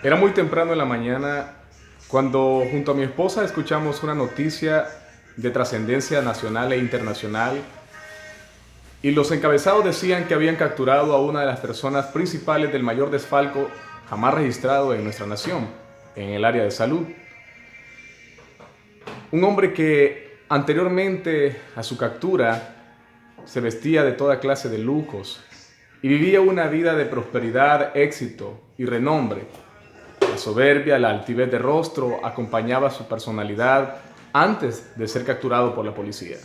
Era muy temprano en la mañana cuando junto a mi esposa escuchamos una noticia de trascendencia nacional e internacional y los encabezados decían que habían capturado a una de las personas principales del mayor desfalco jamás registrado en nuestra nación, en el área de salud. Un hombre que anteriormente a su captura se vestía de toda clase de lujos y vivía una vida de prosperidad, éxito y renombre. La soberbia, la altivez de rostro acompañaba su personalidad antes de ser capturado por la policía.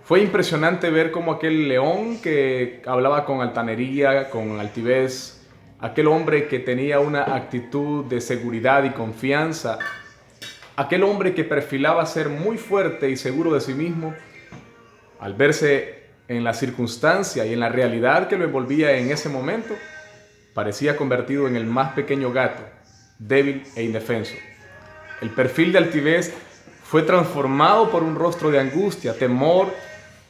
Fue impresionante ver cómo aquel león que hablaba con altanería, con altivez, aquel hombre que tenía una actitud de seguridad y confianza, aquel hombre que perfilaba ser muy fuerte y seguro de sí mismo, al verse en la circunstancia y en la realidad que lo envolvía en ese momento, parecía convertido en el más pequeño gato, débil e indefenso. El perfil de altivez fue transformado por un rostro de angustia, temor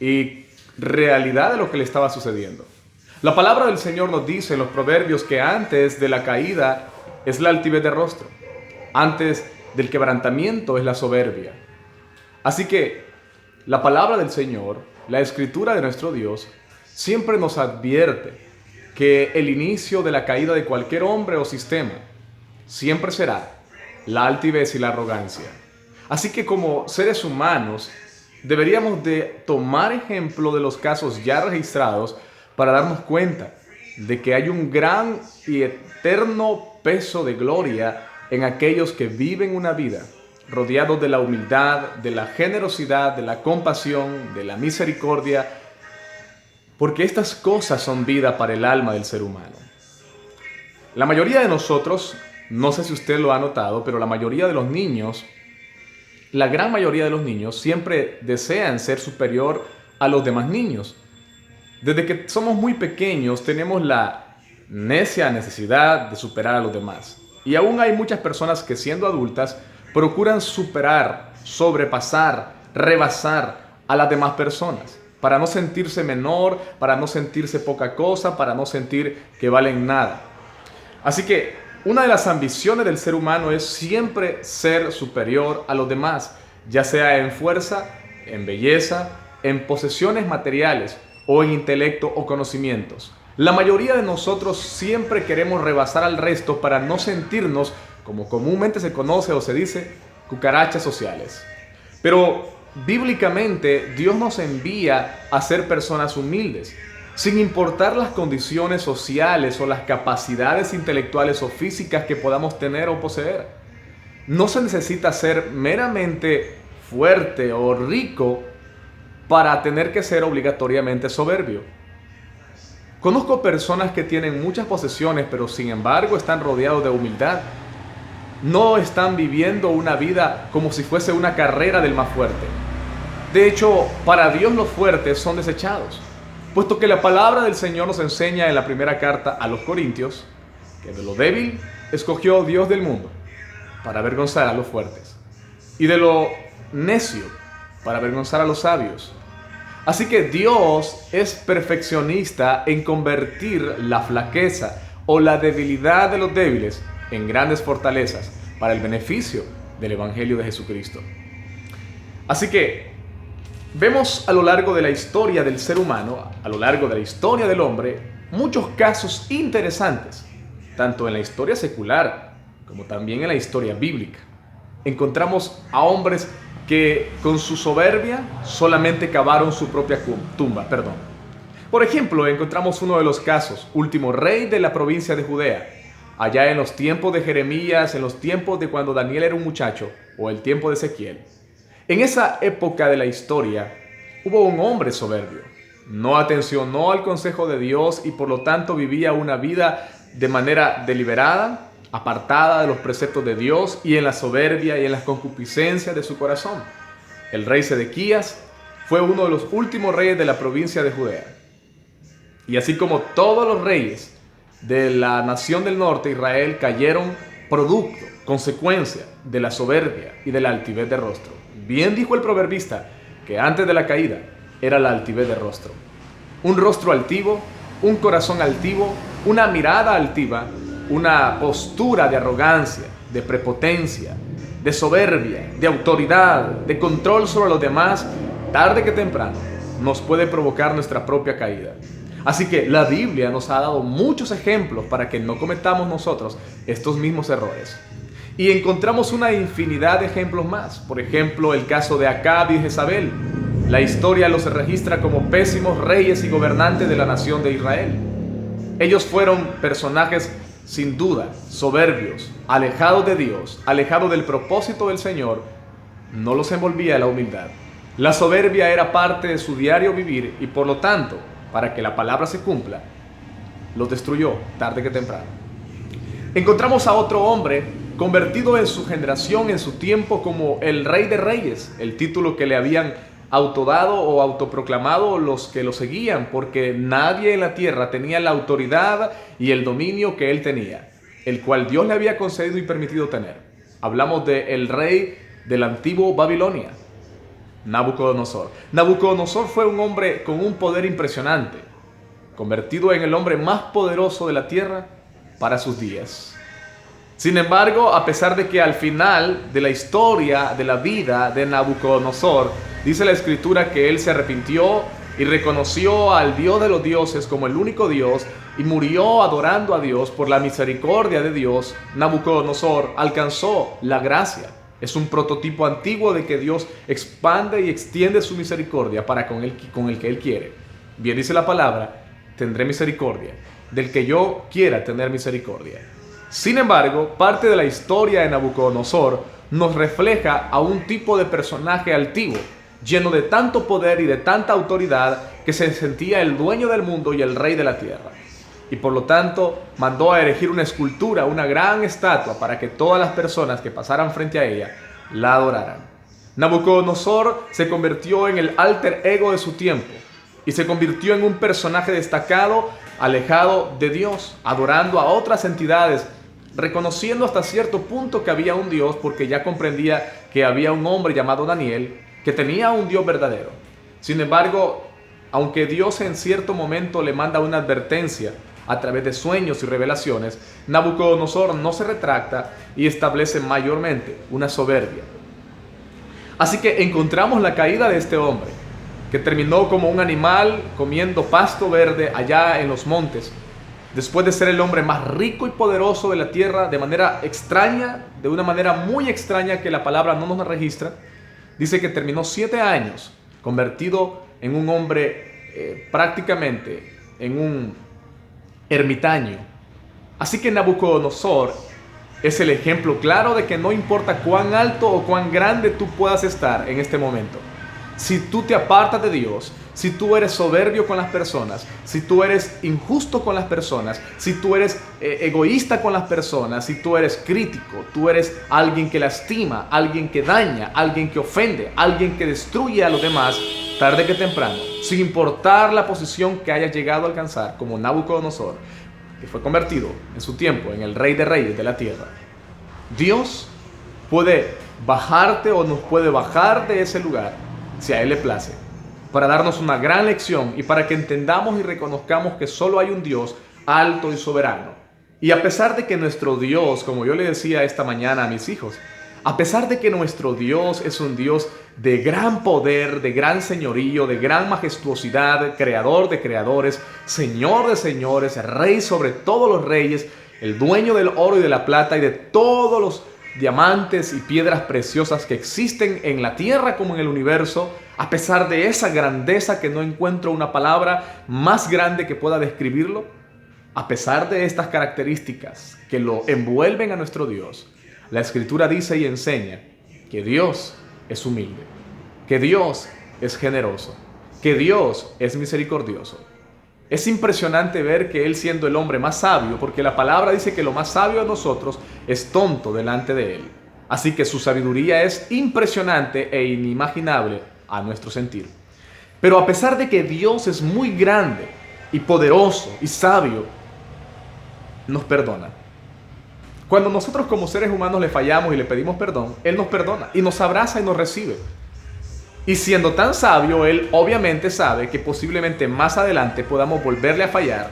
y realidad de lo que le estaba sucediendo. La palabra del Señor nos dice en los proverbios que antes de la caída es la altivez de rostro, antes del quebrantamiento es la soberbia. Así que la palabra del Señor, la escritura de nuestro Dios, siempre nos advierte que el inicio de la caída de cualquier hombre o sistema siempre será la altivez y la arrogancia. Así que como seres humanos deberíamos de tomar ejemplo de los casos ya registrados para darnos cuenta de que hay un gran y eterno peso de gloria en aquellos que viven una vida rodeados de la humildad, de la generosidad, de la compasión, de la misericordia, porque estas cosas son vida para el alma del ser humano. La mayoría de nosotros, no sé si usted lo ha notado, pero la mayoría de los niños, la gran mayoría de los niños siempre desean ser superior a los demás niños. Desde que somos muy pequeños tenemos la necia necesidad de superar a los demás. Y aún hay muchas personas que siendo adultas procuran superar, sobrepasar, rebasar a las demás personas para no sentirse menor, para no sentirse poca cosa, para no sentir que valen nada. Así que una de las ambiciones del ser humano es siempre ser superior a los demás, ya sea en fuerza, en belleza, en posesiones materiales o en intelecto o conocimientos. La mayoría de nosotros siempre queremos rebasar al resto para no sentirnos, como comúnmente se conoce o se dice, cucarachas sociales. Pero bíblicamente Dios nos envía a ser personas humildes, sin importar las condiciones sociales o las capacidades intelectuales o físicas que podamos tener o poseer. No se necesita ser meramente fuerte o rico para tener que ser obligatoriamente soberbio. Conozco personas que tienen muchas posesiones, pero sin embargo están rodeados de humildad. No están viviendo una vida como si fuese una carrera del más fuerte. De hecho, para Dios los fuertes son desechados, puesto que la palabra del Señor nos enseña en la primera carta a los Corintios que de lo débil escogió Dios del mundo para avergonzar a los fuertes y de lo necio para avergonzar a los sabios. Así que Dios es perfeccionista en convertir la flaqueza o la debilidad de los débiles en grandes fortalezas para el beneficio del Evangelio de Jesucristo. Así que vemos a lo largo de la historia del ser humano, a lo largo de la historia del hombre, muchos casos interesantes, tanto en la historia secular como también en la historia bíblica. Encontramos a hombres que con su soberbia solamente cavaron su propia tumba. Por ejemplo, encontramos uno de los casos, último rey de la provincia de Judea, allá en los tiempos de Jeremías, en los tiempos de cuando Daniel era un muchacho, o el tiempo de Ezequiel. En esa época de la historia hubo un hombre soberbio. No atencionó al consejo de Dios y por lo tanto vivía una vida de manera deliberada, apartada de los preceptos de Dios y en la soberbia y en las concupiscencias de su corazón. El rey Sedequías fue uno de los últimos reyes de la provincia de Judea. Y así como todos los reyes de la nación del norte, Israel, cayeron producto, consecuencia de la soberbia y de la altivez de rostro. Bien dijo el proverbista que antes de la caída era la altivez de rostro. Un rostro altivo, un corazón altivo, una mirada altiva una postura de arrogancia, de prepotencia, de soberbia, de autoridad, de control sobre los demás, tarde que temprano nos puede provocar nuestra propia caída. Así que la Biblia nos ha dado muchos ejemplos para que no cometamos nosotros estos mismos errores. Y encontramos una infinidad de ejemplos más. Por ejemplo, el caso de Acab y Jezabel. La historia los registra como pésimos reyes y gobernantes de la nación de Israel. Ellos fueron personajes sin duda soberbios, alejados de Dios, alejados del propósito del Señor. No los envolvía la humildad. La soberbia era parte de su diario vivir y por lo tanto, para que la palabra se cumpla, los destruyó tarde que temprano. Encontramos a otro hombre convertido en su generación, en su tiempo, como el Rey de Reyes, el título que le habían autodado o autoproclamado los que lo seguían, porque nadie en la tierra tenía la autoridad y el dominio que él tenía, el cual Dios le había concedido y permitido tener. Hablamos del rey del antiguo Babilonia, Nabucodonosor. Nabucodonosor fue un hombre con un poder impresionante, convertido en el hombre más poderoso de la tierra para sus días. Sin embargo, a pesar de que al final de la historia de la vida de Nabucodonosor, dice la Escritura que él se arrepintió y reconoció al Dios de los dioses como el único Dios y murió adorando a Dios por la misericordia de Dios, Nabucodonosor alcanzó la gracia. Es un prototipo antiguo de que Dios expande y extiende su misericordia para con el que Él quiere. Bien dice la palabra, tendré misericordia del que yo quiera tener misericordia. Sin embargo, parte de la historia de Nabucodonosor nos refleja a un tipo de personaje altivo, lleno de tanto poder y de tanta autoridad que se sentía el dueño del mundo y el rey de la tierra. Y por lo tanto mandó a erigir una escultura, una gran estatua, para que todas las personas que pasaran frente a ella la adoraran. Nabucodonosor se convirtió en el alter ego de su tiempo y se convirtió en un personaje destacado, alejado de Dios, adorando a otras entidades, reconociendo hasta cierto punto que había un Dios, porque ya comprendía que había un hombre llamado Daniel que tenía un Dios verdadero. Sin embargo, aunque Dios en cierto momento le manda una advertencia a través de sueños y revelaciones, Nabucodonosor no se retracta y establece mayormente una soberbia. Así que encontramos la caída de este hombre, que terminó como un animal comiendo pasto verde allá en los montes, después de ser el hombre más rico y poderoso de la tierra, de manera extraña, de una manera muy extraña que la palabra no nos registra. Dice que terminó 7 años convertido en un hombre prácticamente en un ermitaño. Así que Nabucodonosor es el ejemplo claro de que no importa cuán alto o cuán grande tú puedas estar en este momento, si tú te apartas de Dios, si tú eres soberbio con las personas, si tú eres injusto con las personas, si tú eres egoísta con las personas, si tú eres crítico, tú eres alguien que lastima, alguien que daña, alguien que ofende, alguien que destruye a los demás, tarde que temprano, sin importar la posición que hayas llegado a alcanzar, como Nabucodonosor, que fue convertido en su tiempo en el Rey de Reyes de la tierra, Dios puede bajarte o nos puede bajar de ese lugar si a Él le place, para darnos una gran lección y para que entendamos y reconozcamos que solo hay un Dios alto y soberano. Y a pesar de que nuestro Dios, como yo le decía esta mañana a mis hijos, a pesar de que nuestro Dios es un Dios de gran poder, de gran señorío, de gran majestuosidad, creador de creadores, señor de señores, rey sobre todos los reyes, el dueño del oro y de la plata y de todos los diamantes y piedras preciosas que existen en la tierra como en el universo, a pesar de esa grandeza que no encuentro una palabra más grande que pueda describirlo, a pesar de estas características que lo envuelven a nuestro Dios, la Escritura dice y enseña que Dios es humilde, que Dios es generoso, que Dios es misericordioso. Es impresionante ver que Él, siendo el hombre más sabio, porque la palabra dice que lo más sabio de nosotros es tonto delante de Él. Así que su sabiduría es impresionante e inimaginable a nuestro sentir. Pero a pesar de que Dios es muy grande y poderoso y sabio, nos perdona. Cuando nosotros como seres humanos le fallamos y le pedimos perdón, Él nos perdona y nos abraza y nos recibe. Y siendo tan sabio, Él obviamente sabe que posiblemente más adelante podamos volverle a fallar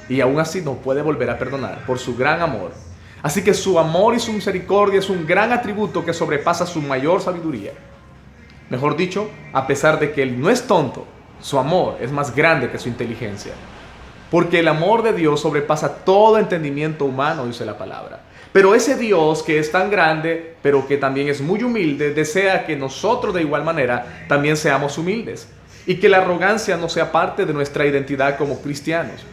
y aún así nos puede volver a perdonar por su gran amor. Así que su amor y su misericordia es un gran atributo que sobrepasa su mayor sabiduría. Mejor dicho, a pesar de que Él no es tonto, su amor es más grande que su inteligencia. Porque el amor de Dios sobrepasa todo entendimiento humano, dice la palabra. Pero ese Dios que es tan grande, pero que también es muy humilde, desea que nosotros de igual manera también seamos humildes. Y que la arrogancia no sea parte de nuestra identidad como cristianos.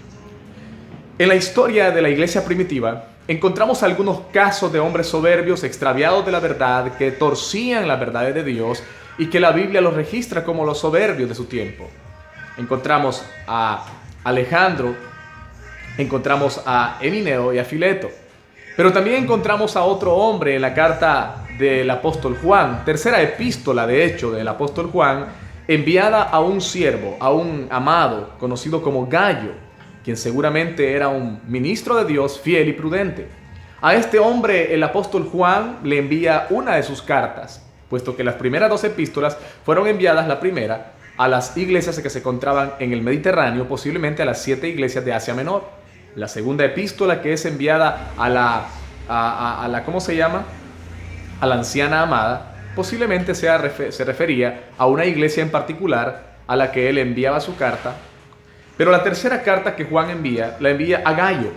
En la historia de la iglesia primitiva, encontramos algunos casos de hombres soberbios, extraviados de la verdad, que torcían las verdades de Dios y que la Biblia los registra como los soberbios de su tiempo. Encontramos a Alejandro, encontramos a Emineo y a Fileto. Pero también encontramos a otro hombre en la carta del apóstol Juan, tercera epístola de hecho del apóstol Juan, enviada a un siervo, a un amado, conocido como Gayo, quien seguramente era un ministro de Dios fiel y prudente. A este hombre el apóstol Juan le envía una de sus cartas, puesto que las primeras dos epístolas fueron enviadas, la primera a las iglesias que se encontraban en el Mediterráneo, posiblemente a las 7 iglesias de Asia Menor. La segunda epístola, que es enviada a la ¿cómo se llama? A la anciana amada, posiblemente se refería a una iglesia en particular a la que él enviaba su carta. Pero la tercera carta que Juan envía, la envía a Gayo.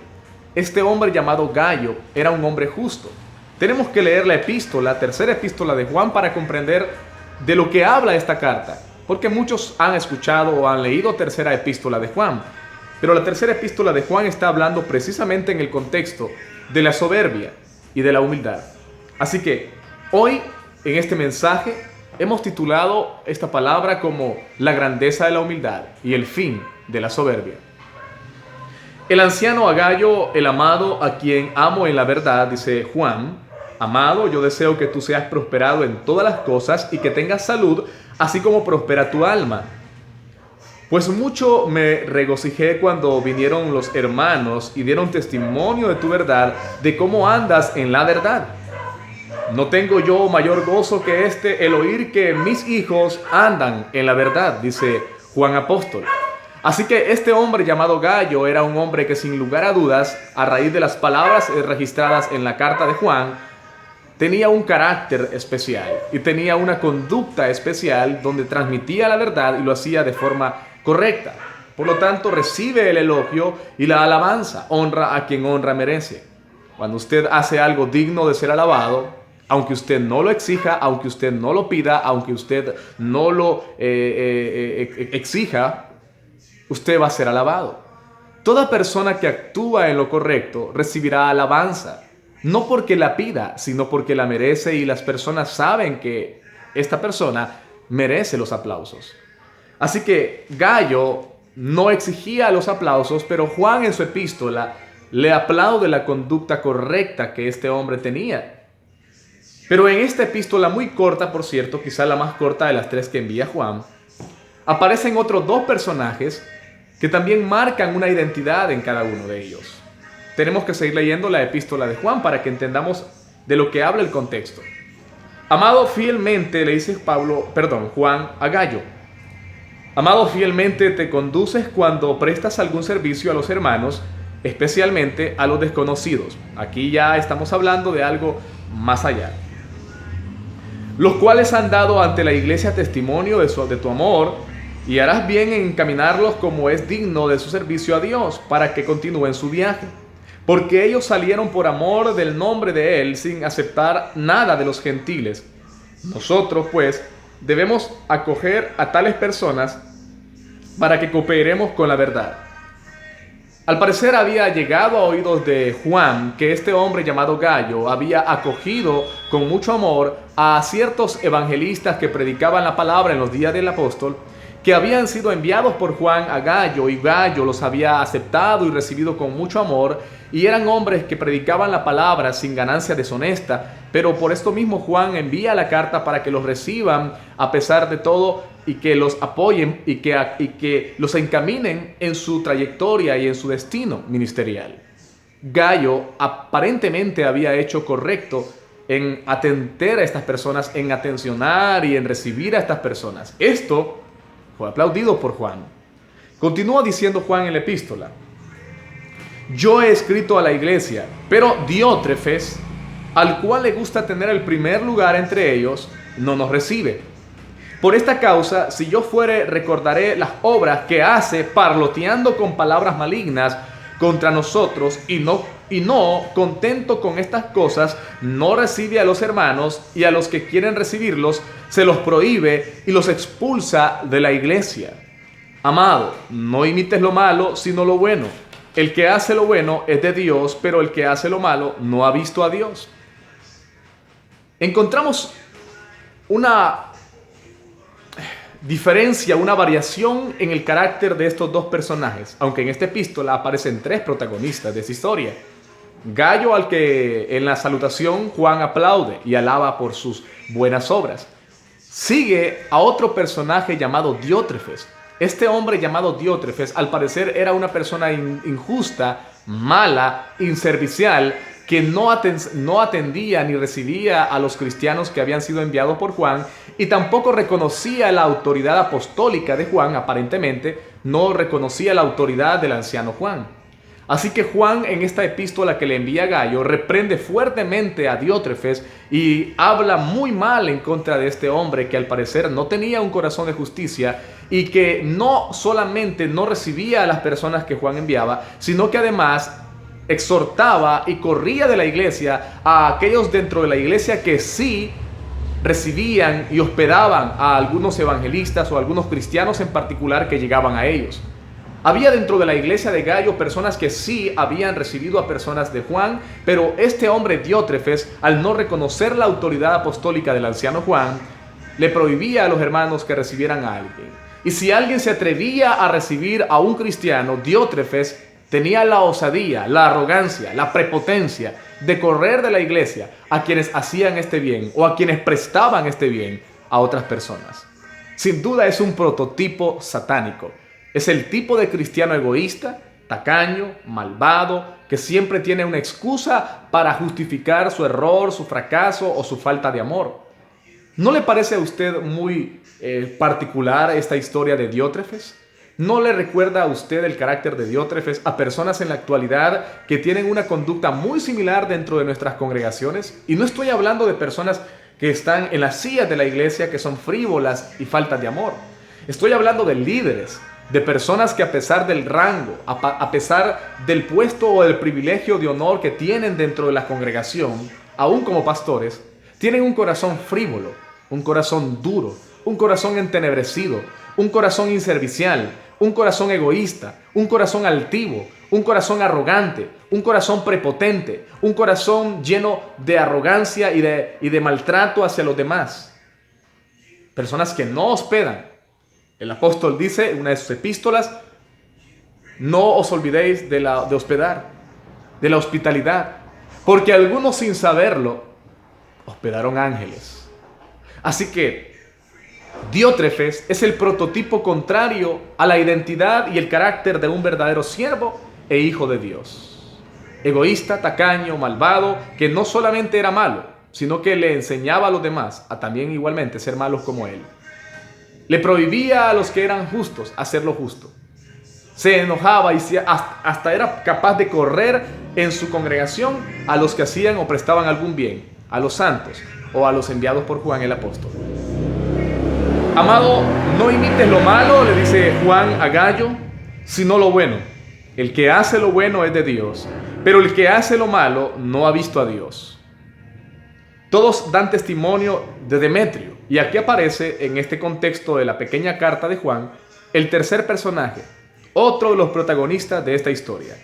Este hombre llamado Gayo era un hombre justo. Tenemos que leer la epístola, tercera epístola de Juan, para comprender de lo que habla esta carta. Porque muchos han escuchado o han leído tercera epístola de Juan. Pero la tercera epístola de Juan está hablando precisamente en el contexto de la soberbia y de la humildad. Así que hoy, en este mensaje, hemos titulado esta palabra como la grandeza de la humildad y el fin de la soberbia. El anciano Gayo, el amado, a quien amo en la verdad, dice Juan: amado, yo deseo que tú seas prosperado en todas las cosas y que tengas salud, así como prospera tu alma. Pues mucho me regocijé cuando vinieron los hermanos y dieron testimonio de tu verdad, de cómo andas en la verdad. No tengo yo mayor gozo que el oír que mis hijos andan en la verdad, dice Juan apóstol. Así que este hombre llamado Gayo era un hombre que, sin lugar a dudas, a raíz de las palabras registradas en la carta de Juan, tenía un carácter especial y tenía una conducta especial donde transmitía la verdad y lo hacía de forma correcta. Por lo tanto, recibe el elogio y la alabanza. Honra a quien honra merece. Cuando usted hace algo digno de ser alabado, aunque usted no lo exija, aunque usted no lo pida, aunque usted no lo exija, usted va a ser alabado. Toda persona que actúa en lo correcto recibirá alabanza. No porque la pida, sino porque la merece, y las personas saben que esta persona merece los aplausos. Así que Gayo no exigía los aplausos, pero Juan en su epístola le aplaude la conducta correcta que este hombre tenía. Pero en esta epístola, muy corta por cierto, quizá la más corta de las 3 que envía Juan, aparecen otros 2 personajes que también marcan una identidad en cada uno de ellos. Tenemos que seguir leyendo la epístola de Juan para que entendamos de lo que habla el contexto. Amado, fielmente, le dice Juan a Gayo: amado, fielmente te conduces cuando prestas algún servicio a los hermanos, especialmente a los desconocidos. Aquí ya estamos hablando de algo más allá. Los cuales han dado ante la iglesia testimonio de tu amor, y harás bien en encaminarlos como es digno de su servicio a Dios, para que continúen su viaje. Porque ellos salieron por amor del nombre de Él, sin aceptar nada de los gentiles. Nosotros, pues, debemos acoger a tales personas para que cooperemos con la verdad. Al parecer había llegado a oídos de Juan que este hombre llamado Gayo había acogido con mucho amor a ciertos evangelistas que predicaban la palabra en los días del apóstol, que habían sido enviados por Juan a Gayo, y Gayo los había aceptado y recibido con mucho amor, y eran hombres que predicaban la palabra sin ganancia deshonesta. Pero por esto mismo Juan envía la carta para que los reciban a pesar de todo, y que los apoyen y que los encaminen en su trayectoria y en su destino ministerial. Gayo aparentemente había hecho correcto en atender a estas personas, en atencionar y en recibir a estas personas. Esto fue aplaudido por Juan. Continúa diciendo Juan en la epístola: Yo he escrito a la iglesia, pero Diótrefes, al cual le gusta tener el primer lugar entre ellos, no nos recibe. Por esta causa, si yo fuere, recordaré las obras que hace parloteando con palabras malignas contra nosotros, y no contento con estas cosas, no recibe a los hermanos, y a los que quieren recibirlos se los prohíbe y los expulsa de la iglesia. Amado, no imites lo malo, sino lo bueno. El que hace lo bueno es de Dios, pero el que hace lo malo no ha visto a Dios. Encontramos una diferencia, una variación en el carácter de estos dos personajes, aunque en esta epístola aparecen tres protagonistas de esta historia. Gayo, al que en la salutación Juan aplaude y alaba por sus buenas obras. Sigue a otro personaje llamado Diótrefes. Este hombre llamado Diótrefes, al parecer, era una persona injusta, mala, inservicial, que no atendía ni recibía a los cristianos que habían sido enviados por Juan, y tampoco reconocía la autoridad apostólica de Juan. Aparentemente no reconocía la autoridad del anciano Juan. Así que Juan, en esta epístola que le envía a Gayo, reprende fuertemente a Diótrefes y habla muy mal en contra de este hombre que al parecer no tenía un corazón de justicia, y que no solamente no recibía a las personas que Juan enviaba, sino que además exhortaba y corría de la iglesia a aquellos dentro de la iglesia que sí recibían y hospedaban a algunos evangelistas o a algunos cristianos en particular que llegaban a ellos. Había dentro de la iglesia de Gayo personas que sí habían recibido a personas de Juan, pero este hombre Diótrefes, al no reconocer la autoridad apostólica del anciano Juan, le prohibía a los hermanos que recibieran a alguien. Y si alguien se atrevía a recibir a un cristiano, Diótrefes tenía la osadía, la arrogancia, la prepotencia de correr de la iglesia a quienes hacían este bien o a quienes prestaban este bien a otras personas. Sin duda es un prototipo satánico. Es el tipo de cristiano egoísta, tacaño, malvado, que siempre tiene una excusa para justificar su error, su fracaso o su falta de amor. ¿No le parece a usted muy particular esta historia de Diótrefes? ¿No le recuerda a usted el carácter de Diótrefes a personas en la actualidad que tienen una conducta muy similar dentro de nuestras congregaciones? Y no estoy hablando de personas que están en las sillas de la iglesia, que son frívolas y faltas de amor. Estoy hablando de líderes, de personas que a pesar del rango, a pesar del puesto o del privilegio de honor que tienen dentro de la congregación, aún como pastores, tienen un corazón frívolo, un corazón duro, un corazón entenebrecido, un corazón inservicial, un corazón egoísta, un corazón altivo, un corazón arrogante, un corazón prepotente, un corazón lleno de arrogancia y de maltrato hacia los demás. Personas que no hospedan. El apóstol dice en una de sus epístolas: no os olvidéis de hospedar, de la hospitalidad, porque algunos sin saberlo hospedaron ángeles. Así que Diótrefes es el prototipo contrario a la identidad y el carácter de un verdadero siervo e hijo de Dios. Egoísta, tacaño, malvado, que no solamente era malo, sino que le enseñaba a los demás a también igualmente ser malos como él. Le prohibía a los que eran justos hacer lo justo. Se enojaba y hasta era capaz de correr en su congregación a los que hacían o prestaban algún bien, a los santos o a los enviados por Juan el apóstol. Amado, no imites lo malo, le dice Juan a Gayo, sino lo bueno. El que hace lo bueno es de Dios, pero el que hace lo malo no ha visto a Dios. Todos dan testimonio de Demetrio, y aquí aparece en este contexto de la pequeña carta de Juan el tercer personaje, otro de los protagonistas de esta historia.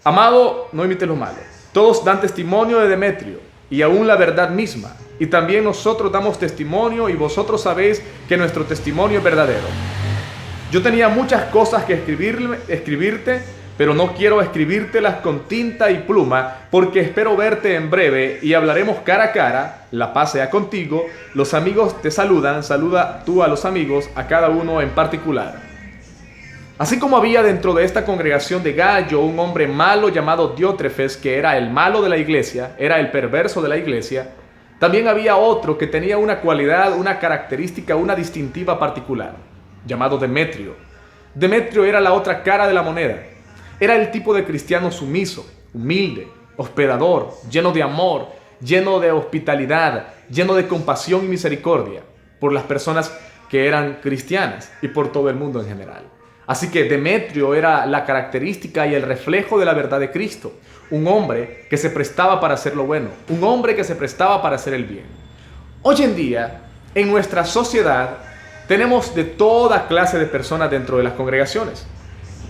Amado, no imites lo malo. Todos dan testimonio de Demetrio, y aún la verdad misma. Y también nosotros damos testimonio, y vosotros sabéis que nuestro testimonio es verdadero. Yo tenía muchas cosas que escribirte, pero no quiero escribírtelas con tinta y pluma, porque espero verte en breve y hablaremos cara a cara. La paz sea contigo. Los amigos te saludan. Saluda tú a los amigos, a cada uno en particular. Así como había dentro de esta congregación de Gayo un hombre malo llamado Diótrefes, que era el malo de la iglesia, era el perverso de la iglesia, también había otro que tenía una cualidad, una característica, una distintiva particular, llamado Demetrio. Demetrio era la otra cara de la moneda. Era el tipo de cristiano sumiso, humilde, hospedador, lleno de amor, lleno de hospitalidad, lleno de compasión y misericordia por las personas que eran cristianas y por todo el mundo en general. Así que Demetrio era la característica y el reflejo de la verdad de Cristo. Un hombre que se prestaba para hacer lo bueno, un hombre que se prestaba para hacer el bien. Hoy en día, en nuestra sociedad, tenemos de toda clase de personas dentro de las congregaciones.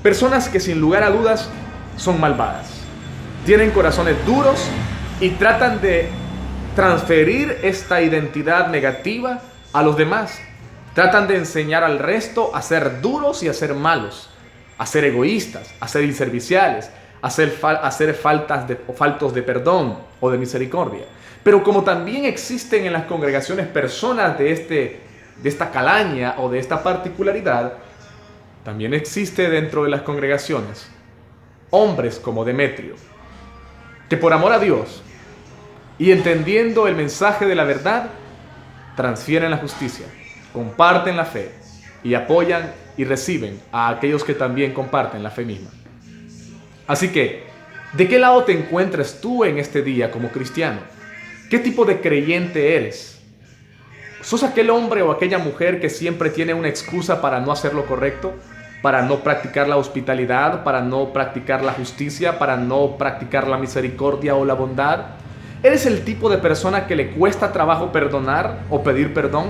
Personas que sin lugar a dudas son malvadas. Tienen corazones duros y tratan de transferir esta identidad negativa a los demás. Tratan de enseñar al resto a ser duros y a ser malos, a ser egoístas, a ser inserviciales, a ser faltos de perdón o de misericordia. Pero como también existen en las congregaciones personas de esta calaña o de esta particularidad, también existe dentro de las congregaciones hombres como Demetrio, que por amor a Dios y entendiendo el mensaje de la verdad, transfieren la justicia, comparten la fe y apoyan y reciben a aquellos que también comparten la fe misma. Así que, ¿de qué lado te encuentras tú en este día como cristiano? ¿Qué tipo de creyente eres? ¿Sos aquel hombre o aquella mujer que siempre tiene una excusa para no hacer lo correcto? ¿Para no practicar la hospitalidad? ¿Para no practicar la justicia? ¿Para no practicar la misericordia o la bondad? ¿Eres el tipo de persona que le cuesta trabajo perdonar o pedir perdón?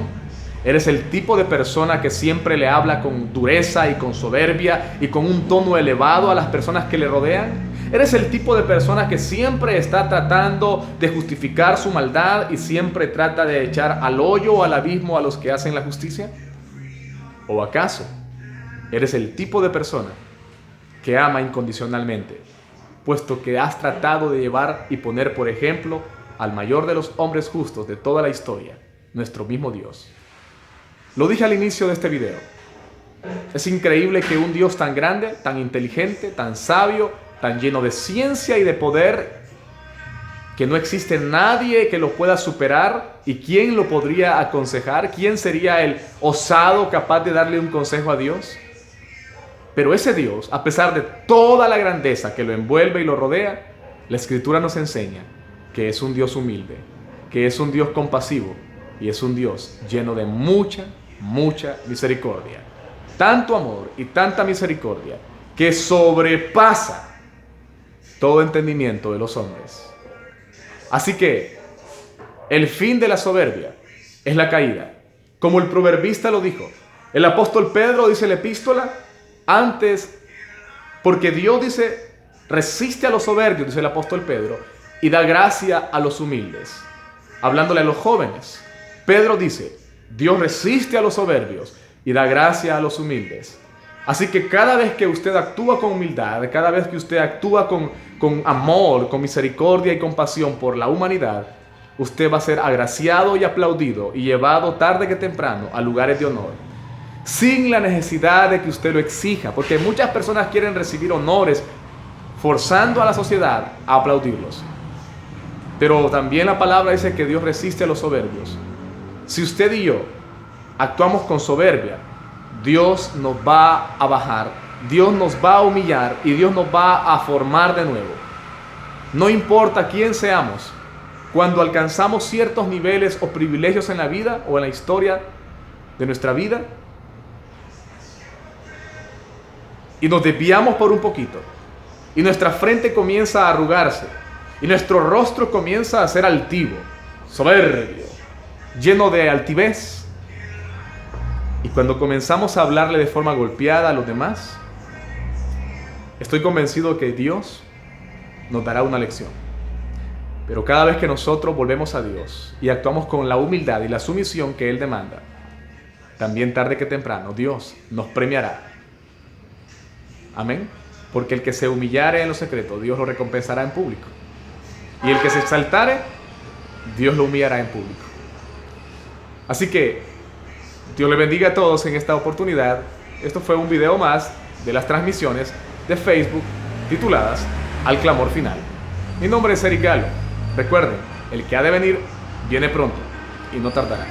¿Eres el tipo de persona que siempre le habla con dureza y con soberbia y con un tono elevado a las personas que le rodean? ¿Eres el tipo de persona que siempre está tratando de justificar su maldad y siempre trata de echar al hoyo o al abismo a los que hacen la justicia? ¿O acaso eres el tipo de persona que ama incondicionalmente, puesto que has tratado de llevar y poner por ejemplo al mayor de los hombres justos de toda la historia, nuestro mismo Dios? Lo dije al inicio de este video. Es increíble que un Dios tan grande, tan inteligente, tan sabio, tan lleno de ciencia y de poder, que no existe nadie que lo pueda superar. ¿Y quién lo podría aconsejar? ¿Quién sería el osado capaz de darle un consejo a Dios? Pero ese Dios, a pesar de toda la grandeza que lo envuelve y lo rodea, la Escritura nos enseña que es un Dios humilde, que es un Dios compasivo y es un Dios lleno de mucha misericordia. Tanto amor y tanta misericordia que sobrepasa todo entendimiento de los hombres. Así que el fin de la soberbia es la caída. Como el proverbista lo dijo, el apóstol Pedro dice en la epístola, antes, porque Dios dice, resiste a los soberbios, dice el apóstol Pedro, y da gracia a los humildes. Hablándole a los jóvenes, Pedro dice, Dios resiste a los soberbios y da gracia a los humildes. Así que cada vez que usted actúa con humildad, cada vez que usted actúa con amor, con misericordia y compasión por la humanidad, usted va a ser agraciado y aplaudido y llevado tarde que temprano a lugares de honor, sin la necesidad de que usted lo exija, porque muchas personas quieren recibir honores forzando a la sociedad a aplaudirlos. Pero también la palabra dice que Dios resiste a los soberbios. Si usted y yo actuamos con soberbia, Dios nos va a bajar, Dios nos va a humillar y Dios nos va a formar de nuevo. No importa quién seamos, cuando alcanzamos ciertos niveles o privilegios en la vida o en la historia de nuestra vida y nos desviamos por un poquito y nuestra frente comienza a arrugarse y nuestro rostro comienza a ser altivo, soberbio, lleno de altivez. Y cuando comenzamos a hablarle de forma golpeada a los demás, estoy convencido que Dios nos dará una lección. Pero cada vez que nosotros volvemos a Dios y actuamos con la humildad y la sumisión que Él demanda, también tarde que temprano Dios nos premiará. Amén. Porque el que se humillare en lo secreto, Dios lo recompensará en público. Y el que se exaltare, Dios lo humillará en público. Así que Dios le bendiga a todos en esta oportunidad. Esto fue un video más de las transmisiones de Facebook tituladas Al Clamor Final. Mi nombre es Eric Galo. Recuerden, el que ha de venir viene pronto y no tardará.